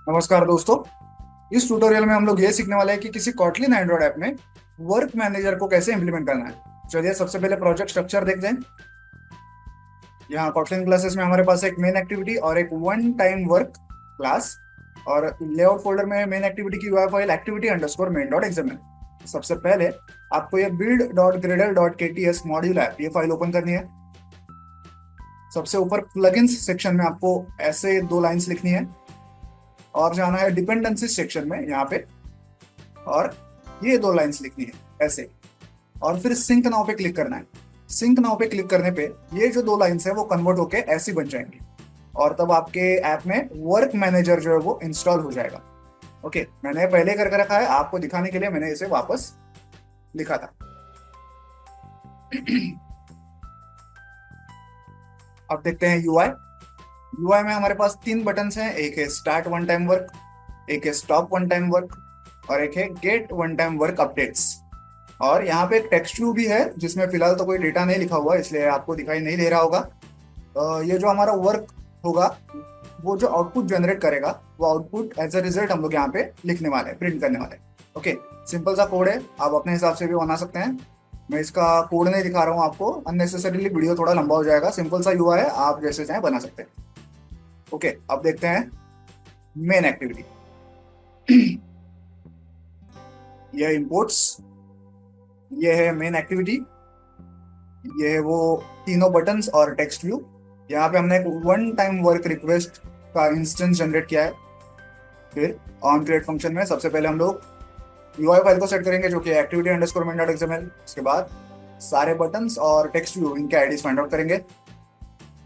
नमस्कार दोस्तों। इस ट्यूटोरियल में हम लोग ये सीखने वाले हैं कि किसी कॉटलिन एंड्रॉइड ऐप में वर्क मैनेजर को कैसे इंप्लीमेंट करना है। चलिए सबसे पहले प्रोजेक्ट स्ट्रक्चर देखते हैं। यहाँ कॉटलिन क्लासेस में हमारे पास एक मेन एक्टिविटी और एक वन टाइम वर्क क्लास, और लेआउट फोल्डर में मेन एक्टिविटी की UI file activity underscore main dot XML. सबसे पहले आपको ये build डॉट ग्रेडल डॉट के टी एस मॉड्यूल ऐप ये फाइल ओपन करनी है। सबसे ऊपर प्लगइन्स सेक्शन में आपको ऐसे दो लाइंस लिखनी है और जाना है डिपेंडेंसी सेक्शन में यहाँ पे, और ये दो लाइंस लिखनी है ऐसे, और फिर सिंक नाउ पे क्लिक करना है। सिंक नाउ पे क्लिक करने पे ये जो दो लाइंस है वो कन्वर्ट होके ऐसी बन जाएंगी, और तब आपके ऐप में वर्क मैनेजर जो है वो इंस्टॉल हो जाएगा। ओके, मैंने पहले करके रखा है, आपको दिखाने के लिए मैंने इसे वापस लिखा था। अब देखते हैं यूआई। यूआई में हमारे पास तीन बटन्स हैं, एक है स्टार्ट वन टाइम वर्क, एक है स्टॉप वन टाइम वर्क, और एक है get one time work updates. और यहाँ पे एक टेक्स्ट व्यू भी है जिसमें फिलहाल तो कोई डेटा नहीं लिखा हुआ, इसलिए आपको दिखाई नहीं दे रहा होगा। ये जो हमारा वर्क होगा, वो जो आउटपुट जनरेट करेगा वो आउटपुट एज अ रिजल्ट हम लोग यहाँ पे लिखने वाले हैं, प्रिंट करने वाले हैं। ओके, सिंपल सा कोड है, आप अपने हिसाब से भी बना सकते हैं। मैं इसका कोड नहीं दिखा रहा हूँ आपको, अननेसेसरीली वीडियो थोड़ा लंबा हो जाएगा। सिंपल सा यूआई है, आप जैसे चाहें बना सकते हैं। ओके, अब देखते हैं मेन एक्टिविटी। यह इंपोर्ट्स, ये है मेन एक्टिविटी, ये है वो तीनों बटन्स और टेक्स्ट व्यू। यहाँ पे हमने एक वन टाइम वर्क रिक्वेस्ट का इंस्टेंस जनरेट किया है। फिर ऑन क्रिएट फंक्शन में सबसे पहले हम लोग यूआई फाइल को सेट करेंगे जो कि activity underscore main dot XML. उसके बाद सारे बटन्स और टेक्स्ट व्यू इनके आईडीज फाइंड आउट करेंगे।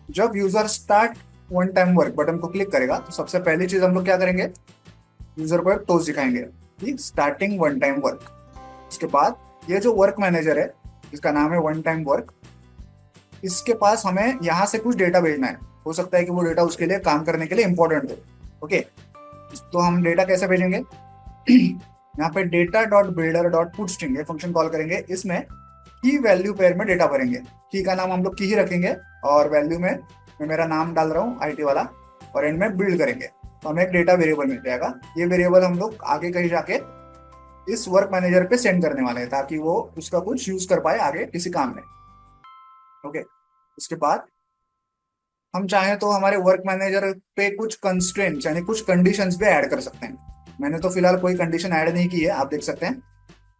जब user start one time work button को क्लिक करेगा तो सबसे पहली चीज हम लोग क्या करेंगे, यूजर को एक टोस्ट दिखाएंगे कि स्टार्टिंग वन टाइम वर्क। उसके बाद ये जो वर्क मैनेजर है जिसका नाम है वन टाइम वर्क, इसके पास हमें यहाँ से कुछ डेटा भेजना है। हो सकता है कि वो डेटा उसके लिए काम करने के लिए इंपॉर्टेंट हो। ओके, तो हम डेटा कैसे भेजेंगे? यहाँ पे data dot builder dot put string ये फंक्शन कॉल करेंगे। इसमें की वैल्यू पेयर में डेटा भरेंगे। की का नाम हम लोग की ही रखेंगे, और वैल्यू में मैं मेरा नाम डाल रहा हूँ आईटी वाला, और एंड में बिल्ड करेंगे तो हमें एक डेटा वेरिएबल मिल जाएगा। ये वेरिएबल हम लोग आगे कहीं जाके इस वर्क मैनेजर पे सेंड करने वाले हैं ताकि वो उसका कुछ यूज कर पाए आगे किसी काम में। ओके, उसके बाद हम चाहें तो हमारे वर्क मैनेजर पे कुछ कंस्ट्रेंट्स यानी कुछ कंडीशंस भी ऐड कर सकते हैं। मैंने तो फिलहाल कोई कंडीशन ऐड नहीं की है, आप देख सकते हैं।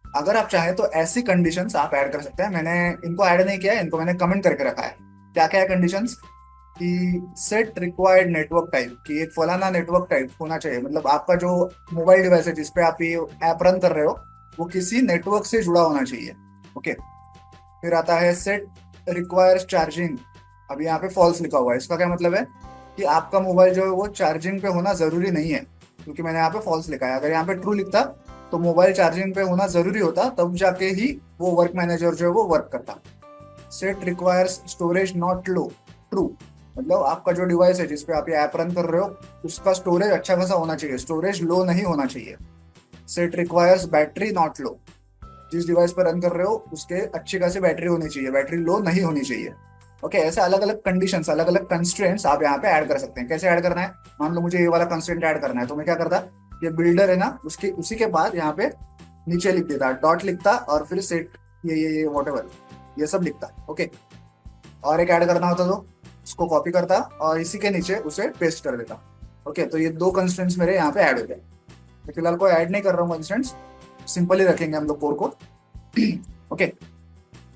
अगर आप चाहें तो ऐसी कंडीशंस आप ऐड कर सकते हैं। मैंने इनको ऐड नहीं किया है, इनको मैंने कमेंट करके रखा है। क्या क्या है कंडीशंस? कि सेट रिक्वायर्ड नेटवर्क टाइप, कि एक फलाना नेटवर्क टाइप होना चाहिए, मतलब आपका जो मोबाइल डिवाइस है जिसपे आप ये ऐप रन कर रहे हो वो किसी नेटवर्क से जुड़ा होना चाहिए। ओके, फिर आता है सेट रिक्वायर्स चार्जिंग। अब यहाँ पे फॉल्स लिखा हुआ है, इसका क्या मतलब है कि आपका मोबाइल जो है वो चार्जिंग पे होना जरूरी नहीं है, क्योंकि मैंने यहाँ पे फॉल्स लिखा है। अगर यहाँ पे ट्रू लिखता तो मोबाइल चार्जिंग पे होना जरूरी होता, तब जाके ही वो वर्क मैनेजर जो है वो वर्क करता। Set requires storage not low, true, मतलब आपका जो डिवाइस है जिसपे आप ये ऐप रन कर रहे हो उसका स्टोरेज अच्छा खासा होना चाहिए, स्टोरेज लो नहीं होना चाहिए। सेट रिक्वायर्स बैटरी नॉट लो, जिस डिवाइस पर रन कर रहे हो उसके अच्छी खासी बैटरी होनी चाहिए, बैटरी लो नहीं होनी चाहिए। ओके, ऐसे अलग अलग कंडीशंस, अलग अलग कंस्ट्रेंट्स आप यहाँ पे ऐड कर सकते हैं। कैसे ऐड करना है? मान लो मुझे ये वाला कंस्ट्रेंट ऐड करना है तो मैं क्या करता, ये बिल्डर है ना, उसके उसी के बाद यहाँ पे नीचे लिख देता, डॉट लिखता, और फिर सेट ये वॉटेवर ये सब लिखता। ओके, और एक ऐड करना होता तो उसको कॉपी करता और इसी के नीचे उसे पेस्ट कर देता। ओके, तो ये दो कंस्ट्रेंट्स मेरे यहाँ पे ऐड हो गए। मैं फिलहाल कोई ऐड नहीं कर रहा हूँ कंस्ट्रेंट्स, सिंपल ही रखेंगे हम लोग कोड को। ओके,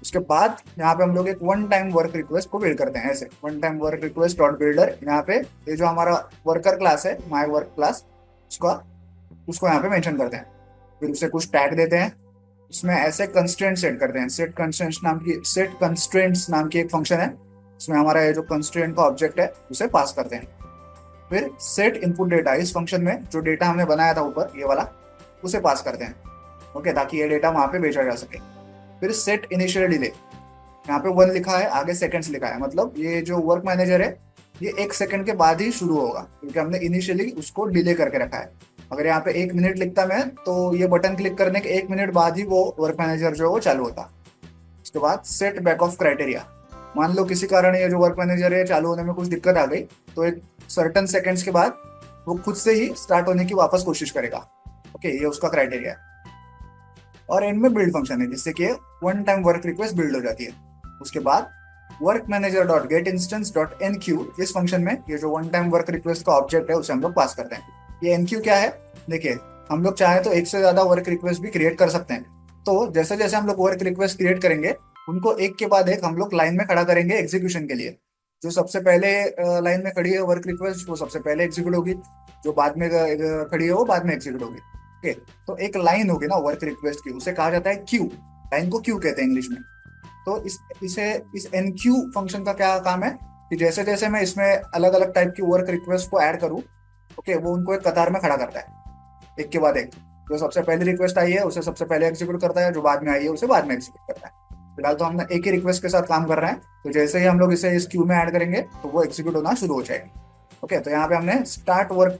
उसके बाद यहाँ पे हम लोग एक वन टाइम वर्क रिक्वेस्ट को बिल्ड करते हैं ऐसे, one time work request dot builder. यहाँ पे ये जो हमारा वर्कर क्लास है माई वर्क क्लास, उसका उसको यहाँ पे मेंशन करते हैं। फिर उसे कुछ टैग देते हैं, उसमें ऐसे कंस्ट्रेंट सेट करते हैं। सेट कंस्ट्रेंट्स नाम की एक फंक्शन है, उसमें हमारा ये जो कंस्ट्रेंट का ऑब्जेक्ट है उसे पास करते हैं। फिर सेट इनपुट डेटा, इस फंक्शन में जो डेटा हमने बनाया था ऊपर ये वाला उसे पास करते हैं। ओके, ताकि ये डेटा वहां पे भेजा जा सके। फिर सेट इनिशियल डिले, यहाँ पे 1 लिखा है, आगे सेकंड्स लिखा है, मतलब ये जो वर्क मैनेजर है ये 1 सेकंड के बाद ही शुरू होगा, क्योंकि हमने इनिशियली उसको डिले करके रखा है। अगर यहाँ पे 1 मिनट लिखता मैं तो ये बटन क्लिक करने के 1 मिनट बाद ही वो वर्क मैनेजर जो है वो चालू होता। उसके बाद सेट बैक ऑफ क्राइटेरिया, मान लो किसी कारण ये जो वर्क मैनेजर है चालू होने में कुछ दिक्कत आ गई तो एक सर्टन सेकंड्स के बाद वो खुद से ही स्टार्ट होने की वापस कोशिश करेगा। ओके, ये उसका क्राइटेरिया है। और एंड में बिल्ड फंक्शन है, जिससे कि one time work request build हो जाती है। उसके बाद work manager dot get instance dot enqueue, इस फंक्शन में ये जो वन टाइम वर्क रिक्वेस्ट का ऑब्जेक्ट है उसे हम लोग पास करते हैं। ये एन क्यू क्या है, देखिए हम लोग चाहे तो एक से ज्यादा वर्क रिक्वेस्ट भी क्रिएट कर सकते हैं। तो जैसे जैसे हम लोग वर्क रिक्वेस्ट क्रिएट करेंगे, उनको एक के बाद एक हम लोग लाइन में खड़ा करेंगे एग्जीक्यूशन के लिए। जो सबसे पहले लाइन में खड़ी है वर्क रिक्वेस्ट, वो सबसे पहले एग्जीक्यूट होगी। जो बाद में खड़ी है वो बाद में एग्जीक्यूट होगी। ओके, तो एक लाइन होगी ना वर्क रिक्वेस्ट की, उसे कहा जाता है क्यू। लाइन को क्यू कहते हैं इंग्लिश में। तो इस एन क्यू फंक्शन का क्या काम है कि जैसे जैसे मैं इसमें अलग अलग टाइप की वर्क रिक्वेस्ट को ऐड करूँ, ओके, वो उनको एक कतार में खड़ा करता है एक के बाद एक। जो सबसे पहली रिक्वेस्ट आई है उसे सबसे पहले एग्जीक्यूट करता है, जो बाद में आई है उसे बाद में एग्जीक्यूट करता है। फिलहाल तो हम एक ही रिक्वेस्ट के साथ काम कर रहे हैं, तो जैसे ही हम लोग इसे इस क्यू में ऐड करेंगे तो वो एग्जीक्यूट होना शुरू हो जाएगी। ओके, तो यहाँ पे हमने स्टार्ट वर्क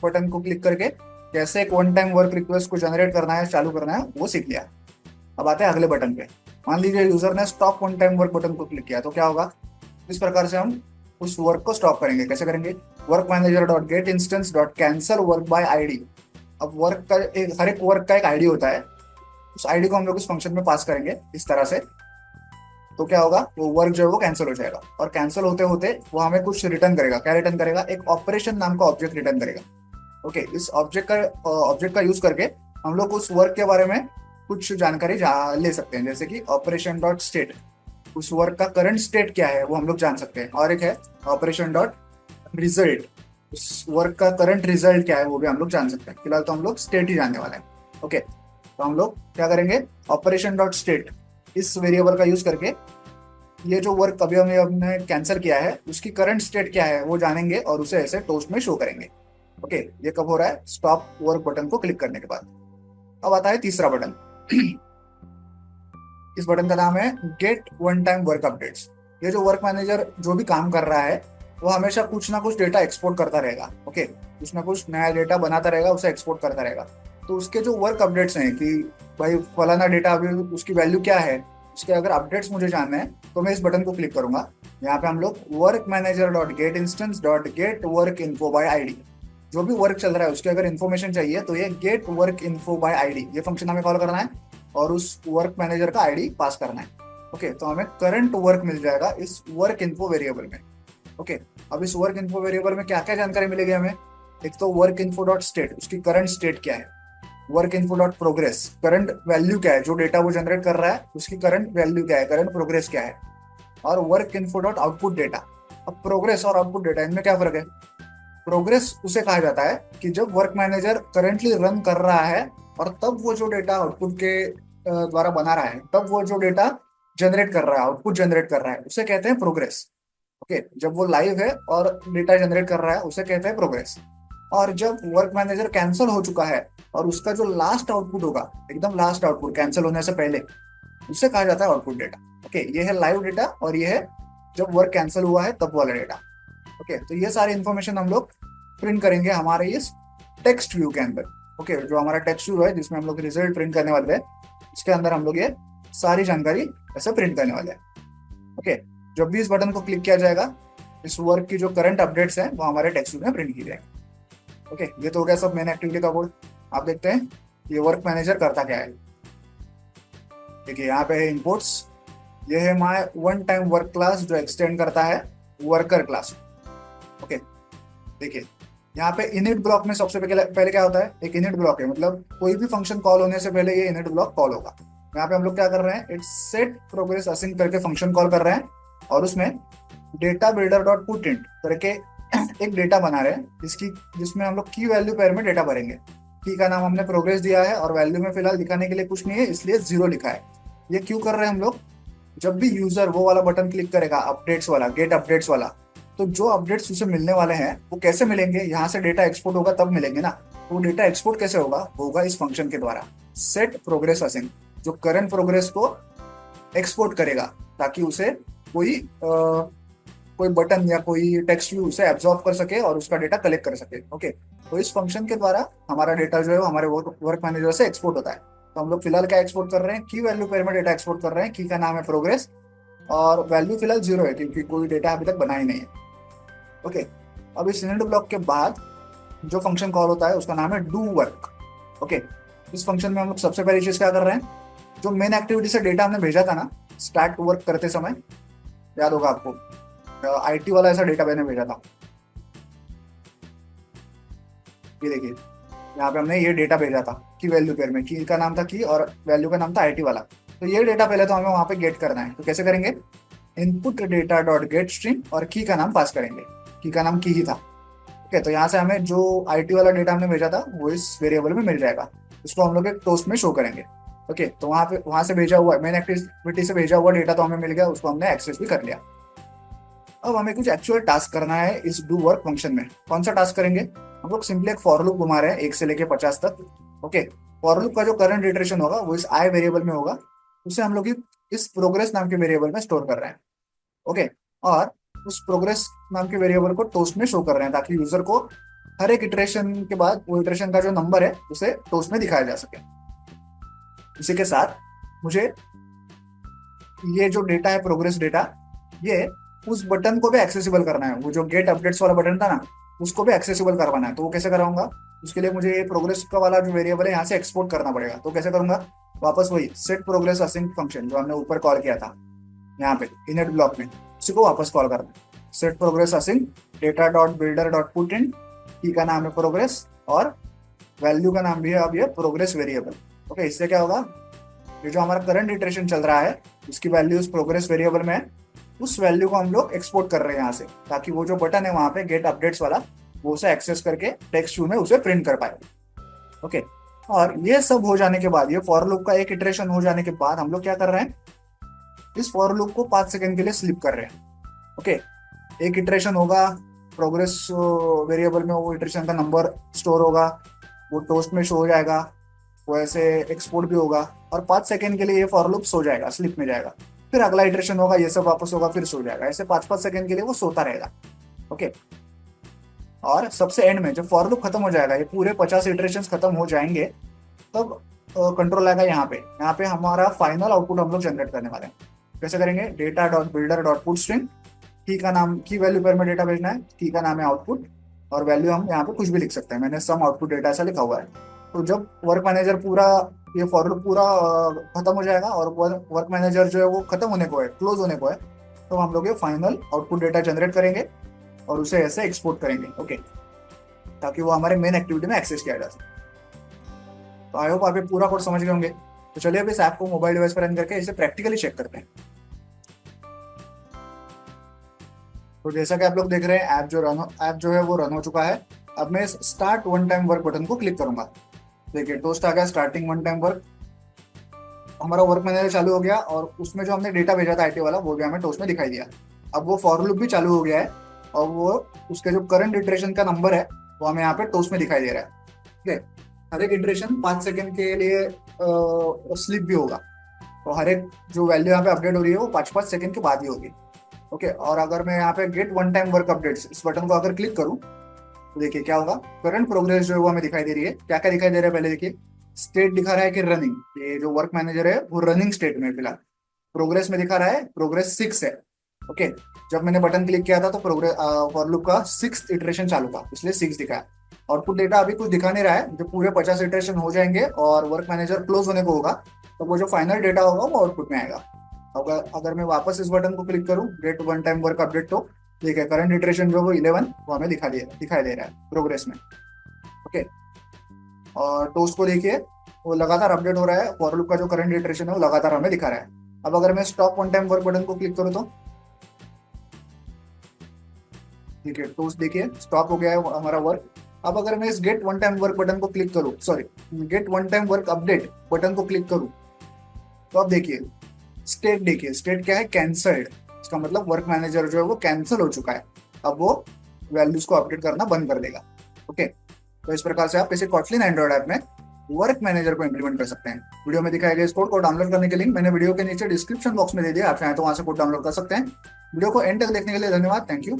बटन को क्लिक करके कैसे एक वन टाइम वर्क रिक्वेस्ट को जनरेट करना है, चालू करना है, वो सीख लिया। अब आते हैं अगले बटन पे। मान लीजिए यूजर ने stop one time work button को क्लिक किया, तो क्या होगा। इस प्रकार से हम उस वर्क को स्टॉप करेंगे। कैसे करेंगे, work manager dot get instance dot cancel work by ID. अब वर्क का एक, हर एक वर्क का एक आईडी होता है, उस आईडी को हम लोग इस फंक्शन में पास करेंगे इस तरह से। तो क्या होगा, वो वर्क जो है वो कैंसिल हो जाएगा, और कैंसिल होते होते वो हमें कुछ रिटर्न करेगा। क्या रिटर्न करेगा, एक ऑपरेशन नाम का ऑब्जेक्ट रिटर्न करेगा। ओके, इस ऑब्जेक्ट का यूज करके हम लोग उस वर्क के बारे में कुछ जानकारी ले सकते हैं, जैसे कि ऑपरेशन डॉट स्टेट, उस वर्क का करंट स्टेट क्या है वो हम लोग जान सकते हैं। और एक है ऑपरेशन डॉट रिजल्ट, उस वर्क का करंट रिजल्ट क्या है वो भी हम लोग जान सकते हैं। फिलहाल तो हम लोग स्टेट ही जानने वाले हैं। ओके, तो हम लोग क्या करेंगे, ऑपरेशन डॉट स्टेट इस वेरिएबल का यूज करके ये जो वर्क अभी हमने कैंसिल किया है उसकी करंट स्टेट क्या है वो जानेंगे, और उसे ऐसे टोस्ट में शो करेंगे। ओके, ये कब हो रहा है, स्टॉप वर्क बटन को क्लिक करने के बाद। अब आता है तीसरा बटन। इस बटन का नाम है get one time work updates. ये जो वर्क मैनेजर जो भी काम कर रहा है वो हमेशा कुछ ना कुछ डेटा एक्सपोर्ट करता रहेगा। ओके, कुछ ना कुछ नया डेटा बनाता रहेगा, उसे एक्सपोर्ट करता रहेगा। तो उसके जो वर्क अपडेट्स हैं कि भाई फलाना डेटा अभी उसकी वैल्यू क्या है, उसके अगर अपडेट्स मुझे जानना है तो मैं इस बटन को क्लिक करूंगा। यहाँ पे हम लोग work manager dot get instance dot get work info bye ID, जो भी वर्क चल रहा है उसके अगर इन्फॉर्मेशन चाहिए तो ये get work info bye ID, ये फंक्शन हमें कॉल करना है और उस वर्क मैनेजर का आईडी पास करना है। ओके, तो हमें करंट वर्क मिल जाएगा इस वर्क इन्फो वेरिएबल में। ओके, अब इस वर्क इन्फो वेरिएबल में क्या क्या जानकारी मिलेगी हमें, एक तो वर्क इन्फो डॉट स्टेट, उसकी करंट स्टेट क्या है। Work info dot progress, current value क्या है, जो डेटा वो जनरेट कर रहा है उसकी करंट वैल्यू क्या है, करंट प्रोग्रेस क्या है। और work info dot output data. अब प्रोग्रेस और आउटपुट डेटा इनमें क्या फर्क है, प्रोग्रेस उसे कहा जाता है कि जब वर्क मैनेजर करेंटली रन कर रहा है और तब वो जो डेटा आउटपुट के द्वारा बना रहा है, तब वो जो डेटा जनरेट कर रहा है, आउटपुट जनरेट कर रहा है, उसे कहते हैं प्रोग्रेस। ओके, जब वो लाइव है और डेटा जनरेट कर रहा है उसे कहते हैं प्रोग्रेस। और जब वर्क मैनेजर कैंसिल हो चुका है और उसका जो लास्ट आउटपुट होगा, एकदम लास्ट आउटपुट कैंसिल होने से पहले, उसे कहा जाता है आउटपुट डेटा। ओके, ये है लाइव डेटा और ये है जब वर्क कैंसिल हुआ है तब वाला डेटा। ओके, तो ये सारी इंफॉर्मेशन हम लोग प्रिंट करेंगे हमारे इस टेक्स्ट व्यू के अंदर। ओके, जो हमारा टेक्स्ट व्यू है जिसमें हम लोग रिजल्ट प्रिंट करने वाले हैं, इसके अंदर हम लोग ये सारी जानकारी ऐसे प्रिंट करने वाले हैं। ओके, जब भी इस बटन को क्लिक किया जाएगा, इस वर्क की जो करंट अपडेट्स हैं वो हमारे टेक्स्ट व्यू में प्रिंट की जाएंगे। ओके, ये तो हो गया सब मेन एक्टिविटी का कोड। आप देखते हैं ये वर्क मैनेजर करता क्या है। देखिए यहाँ पे है इनपुट्स, ये है my one time work class जो एक्सटेंड करता है वर्कर क्लास। ओके, देखिए यहाँ पे इनिट ब्लॉक में सबसे पहले क्या होता है, एक इनिट ब्लॉक है, मतलब कोई भी फंक्शन कॉल होने से पहले ये इनिट ब्लॉक कॉल होगा। यहाँ पे हम लोग क्या कर रहे हैं, इट्स सेट प्रोग्रेस असिंक करके फंक्शन कॉल कर रहे हैं और उसमें data builder dot put int करके एक डेटा बना रहे हैं जिसमें हम लोग की वैल्यू पेयर में डेटा भरेंगे। की का नाम हमने प्रोग्रेस दिया है और वैल्यू में फिलहाल दिखाने के लिए कुछ नहीं है, इसलिए 0 लिखा है। ये क्यों कर रहे हैं हम लोग, जब भी यूजर वो वाला बटन क्लिक करेगा अपडेट्स वाला, गेट अपडेट्स वाला, तो जो अपडेट्स उसे मिलने वाले हैं वो कैसे मिलेंगे, यहाँ से डेटा एक्सपोर्ट होगा तब मिलेंगे ना। तो डेटा एक्सपोर्ट कैसे होगा इस फंक्शन के द्वारा, सेट प्रोग्रेस असिंक, जो करंट प्रोग्रेस को एक्सपोर्ट करेगा ताकि उसे कोई बटन या कोई टेक्स्ट व्यू उसे एब्जॉर्ब कर सके और उसका डेटा कलेक्ट कर सके। ओके, तो इस फंक्शन के द्वारा हमारा डेटा जो है हमारे वर्क मैनेजर से एक्सपोर्ट होता है। तो हम लोग फिलहाल क्या एक्सपोर्ट कर रहे हैं, की वैल्यू पेयर में डेटा एक्सपोर्ट कर रहे हैं। की का नाम है प्रोग्रेस और वैल्यू फिलहाल 0 है क्योंकि कोई डेटा अभी तक बना ही नहीं है। ओके, अब इस इनिट ब्लॉक के बाद जो फंक्शन कॉल होता है उसका नाम है डू वर्क। ओके, इस फंक्शन में हम लोग सबसे पहली चीज क्या कर रहे हैं, जो मेन एक्टिविटी से डेटा हमने भेजा था ना स्टार्ट वर्क करते समय, याद होगा आपको, आईटी वाला ऐसा डेटा मैंने भेजा था। ये देखिए, यहाँ पे हमने ये डेटा भेजा था की वैल्यू पेयर में, की का नाम था की और वैल्यू का नाम था आईटी वाला। तो ये डेटा पहले तो हमें वहां पे गेट करना है, तो कैसे करेंगे, input data dot gate string और की का नाम पास करेंगे। की का नाम की ही था। ओके, तो यहाँ से हमें जो आईटी वाला डेटा हमने भेजा था वो इस वेरिएबल में मिल जाएगा। इसको हम लोग एक टोस्ट में शो करेंगे। ओके, तो वहां से भेजा हुआ मेन एक्टिविटी से भेजा हुआ डेटा तो हमें मिल गया, उसको हमने एक्सेस भी कर लिया। अब हमें कुछ एक्चुअल टास्क करना है इस डू वर्क फंक्शन में। कौन सा टास्क करेंगे, हम लोग सिंपली एक फॉर लूप घुमा रहे हैं 1 से लेके 50 तक। ओके, फॉर लूप का जो करंट इटरेशन होगा वो इस आई वेरिएबल में होगा, उसे हम लोग इस प्रोग्रेस नाम के वेरिएबल में स्टोर कर रहे हैं। ओके, और उस प्रोग्रेस नाम के वेरिएबल को टोस्ट में शो कर रहे हैं ताकि यूजर को हर एक इटरेशन के बाद वो इटरेशन का जो नंबर है उसे टोस्ट में दिखाया जा सके। इसी के साथ मुझे ये जो डेटा है प्रोग्रेस डेटा, ये उस बटन को भी एक्सेसिबल करना है। वो जो गेट अपडेट्स वाला बटन था ना, उसको भी एक्सेसिबल करवाना है। तो वो कैसे कराऊंगा, उसके लिए मुझे ये प्रोग्रेस का वाला जो वेरिएबल है यहाँ से एक्सपोर्ट करना पड़ेगा। तो कैसे करूंगा, वापस वही सेट प्रोग्रेस असिंक फंक्शन जो हमने ऊपर कॉल किया था यहाँ पे इनिट ब्लॉक में, उसी को वापस कॉल करना है। Set progress async data dot builder dot put in, की का नाम है प्रोग्रेस और वैल्यू का नाम भी है अब ये प्रोग्रेस वेरिएबल। ओके, इससे क्या होगा, ये जो हमारा करंट इटरेशन चल रहा है उसकी वैल्यू उस प्रोग्रेस वेरिएबल में है, उस वैल्यू को हम लोग एक्सपोर्ट कर रहे हैं यहाँ से, ताकि वो जो बटन है वहां पे गेट अपडेट्स वाला वो उसे एक्सेस करके टेक्स्ट व्यू में उसे प्रिंट कर पाए। ओके, और ये सब हो जाने के बाद, ये फॉर लूप का एक इटरेशन हो जाने के बाद हम लोग क्या कर रहे हैं, इस फॉर लूप को 5 सेकंड के लिए स्लिप कर रहे हैं। ओके, एक इटरेशन होगा प्रोग्रेस वेरिएबल में, वो इटरेशन का नंबर स्टोर होगा, वो टोस्ट में शो हो जाएगा, वो ऐसे एक्सपोर्ट भी होगा, और 5 सेकंड के लिए ये फॉर लूप सो जाएगा, स्लिप में जाएगा। फिर अगला इटरेशन होगा, ये सब वापस होगा, फिर सो जाएगा। ऐसे 5-5 सेकंड के लिए वो सोता रहेगा। ओके, और सबसे एंड में जब फॉर लूप खत्म हो जाएगा, ये पूरे 50 इटरेशन खत्म हो जाएंगे, तब कंट्रोल आएगा यहाँ पे। यहाँ पे हमारा फाइनल आउटपुट हम लोग जनरेट करने वाले हैं। कैसे करेंगे, data dot builder dot put string, की का नाम, की वैल्यू पेयर में डेटा भेजना है, की का नाम है आउटपुट, और वैल्यू हम यहाँ पे कुछ भी लिख सकते हैं। मैंने सम आउटपुट डेटा ऐसा लिखा हुआ है। तो जब वर्क मैनेजर पूरा, ये फॉर लूप पूरा खत्म हो जाएगा और वर्क मैनेजर जो है वो खत्म होने को है, क्लोज होने को है, तो हम लोग ये फाइनल आउटपुट डेटा जनरेट करेंगे और उसे ऐसे एक्सपोर्ट करेंगे। ओके, ताकि वो हमारे मेन एक्टिविटी में एक्सेस किया जा सके। तो आई होप आप ये पूरा कोड समझ गए होंगे। तो चलिए अब इस ऐप को मोबाइल डिवाइस पर रन करके इसे प्रैक्टिकली चेक करते हैं। तो जैसा कि आप लोग देख रहे हैं, ऐप जो है वो रन हो चुका है। अब मैं इस start one time work button को क्लिक करूंगा। देखिए, टोस्ट आ गया, स्टार्टिंग वन टाइम वर्क, हमारा वर्क मैनेजर चालू हो गया, और उसमें जो हमने डेटा भेजा था आईटी वाला वो भी हमें टोस्ट में दिखाई दिया। अब वो फॉर लूप भी चालू हो गया है, और वो उसके जो करंट इटरेशन का नंबर है वो हमें यहाँ पे टोस्ट में दिखाई दे रहा है। ठीक है, हर एक इटरेशन 5 सेकंड के लिए स्लिप भी होगा, तो हर एक जो वैल्यू यहाँ पे अपडेट हो रही है वो 5-5 सेकंड के बाद ही होगी। ओके, और अगर मैं यहाँ पे get one time work updates इस बटन को अगर क्लिक करूँ, तो देखिए क्या होगा, करंट प्रोग्रेस जो है वो हमें दिखाई दे रही है। क्या क्या दिखाई दे रहा है, पहले देखिए, स्टेट दिखा रहा है कि रनिंग, ये जो वर्क मैनेजर है वो रनिंग स्टेट में फिलहाल। प्रोग्रेस में दिखा रहा है प्रोग्रेस 6 है। ओके, जब मैंने बटन क्लिक किया था तो प्रोग्रेस फॉर लूप का 6th इटरेशन चालू था, इसलिए 6 दिखाया। आउटपुट डेटा अभी कुछ दिखा नहीं रहा है, जब पूरे 50 इटरेशन हो जाएंगे और वर्क मैनेजर क्लोज होने को होगा, तो वो जो फाइनल डेटा होगा वो आउटपुट में आएगा। अगर मैं वापस इस बटन को क्लिक करूं, get one time work update, तो ठीक है, करंट इटरेशन जो वो 11 वो हमें दिखाई दे रहा है प्रोग्रेस में। ओके, और टोस्ट को देखिए, वो लगातार अपडेट हो रहा है, फॉर लूप का जो करंट इटरेशन है वो लगातार हमें दिखा रहा है। अब अगर मैं stop one time work button को क्लिक करूँ, तो ठीक है, टोस्ट देखिए स्टॉप हो गया है हमारा वर्क। अब अगर मैं इस get one time work button को क्लिक करूँ, sorry, get one time work update button को क्लिक करूँ, तो अब देखिए स्टेट, देखिए स्टेट क्या है, कैंसल्ड। इसका मतलब वर्क मैनेजर जो है वो कैंसिल हो चुका है, अब वो वैल्यूज को अपडेट करना बंद कर देगा। ओके, तो इस प्रकार से आप इसे कॉटलिन एंड्रॉइड ऐप में वर्क मैनेजर को इंप्लीमेंट कर सकते हैं। वीडियो में दिखाए गए इस कोड को डाउनलोड करने के लिंक मैंने वीडियो के नीचे डिस्क्रिप्शन बॉक्स में दे दिया, आप चाहें तो वहां से कोड डाउनलोड कर सकते हैं। वीडियो को एंड तक देखने के लिए धन्यवाद, थैंक यू।